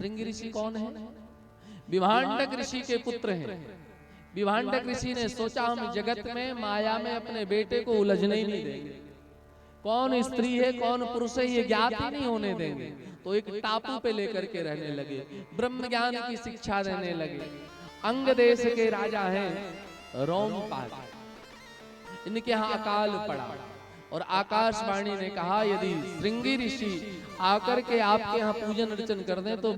श्रृंगी ऋषि कौन है? विभांडक ऋषि के पुत्र हैं। विभांडक ऋषि ने सोचा हम जगत में माया में अपने बेटे को उलझने ही नहीं देंगे, कौन स्त्री है कौन पुरुष है ये ज्ञात ही नहीं होने देंगे। तो एक टापू पे लेकर के रहने लगे, ब्रह्म ज्ञान की शिक्षा देने लगे। अंग देश के राजा हैं रोमपाद, इनके यहाँ अकाल पड़ा और आकाशवाणी ने कहा यदि श्रृंगी ऋषि आकर के आपके यहाँ पूजन अर्चन कर दें तो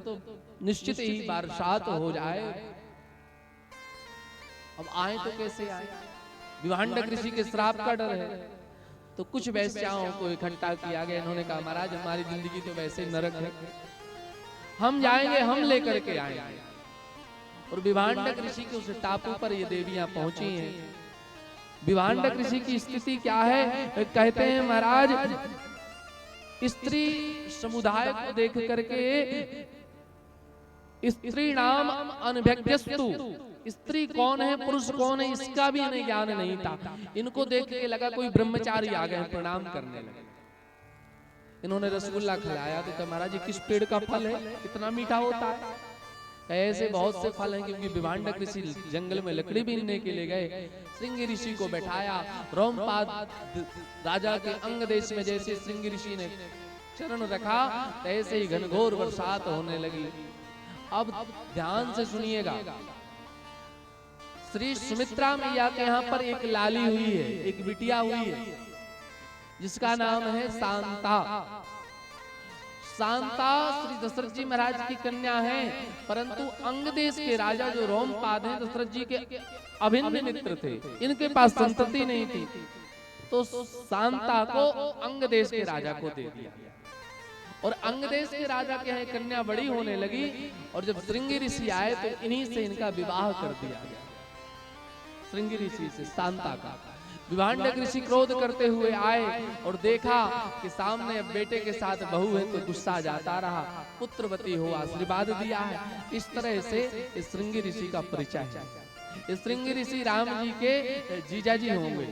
निश्चित ही बरसात हो जाए। अब आए तो कैसे आए? विभांडक ऋषि के श्राप का डर है। तो कुछ वैश्याओं को इकट्ठा किया गया। इन्होंने कहा महाराज हमारी जिंदगी तो वैसे नरक है, हम जाएंगे, हम लेकर के आएंगे। और विभांडक ऋषि के उस टापू पर ये देवियां पहुंची हैं। विभांडक ऋषि की स्थिति क्या है? कहते हैं महाराज स्त्री समुदाय को देख करके स्त्री नाम अनभिज्ञस्तु, स्त्री कौन है पुरुष कौन है इसका भी इन्हें ज्ञान नहीं था। इनको देख के लगा कोई ब्रह्मचारी आ गए, प्रणाम करने लगे। इन्होंने रसगुल्ला खिलाया तो महाराज किस पेड़ का फल है, इतना मीठा होता है? ऐसे बहुत से फल हैं, क्योंकि विभांडक ऋषि जंगल में लकड़ी बीनने के लिए गए। श्रृंगी ऋषि को बैठाया, रोमपाद राजा के अंग देश में जैसे श्रृंगी ऋषि ने चरण रखा ऐसे ही घनघोर बरसात होने लगी। अब ध्यान से सुनिएगा, श्री सुमित्रा मैया के यहाँ पर एक लाली हुई है, एक बिटिया हुई है जिसका नाम है शांता। शांता श्री दशरथ जी महाराज की कन्या है, परंतु अंग देश के राजा जो रोमपाद हैं दशरथ जी के अभिन्न मित्र थे, इनके पास संतति नहीं थी, तो शांता को अंग देश के राजा को दे दिया। और अंग देश के राजा के यहाँ कन्या बड़ी होने लगी और जब श्रृंगी ऋषि आए तो इन्हीं से इनका विवाह कर दिया गया, श्रृंगी ऋषि से शांता का। विभांडक ऋषि क्रोध करते हुए आए और देखा कि सामने अब बेटे के साथ बहू है तो गुस्सा जाता रहा, पुत्रवती हो आशीर्वाद दिया है। इस तरह से श्रृंगी ऋषि का परिचय है। श्रृंगी ऋषि राम जी के जीजाजी होंगे।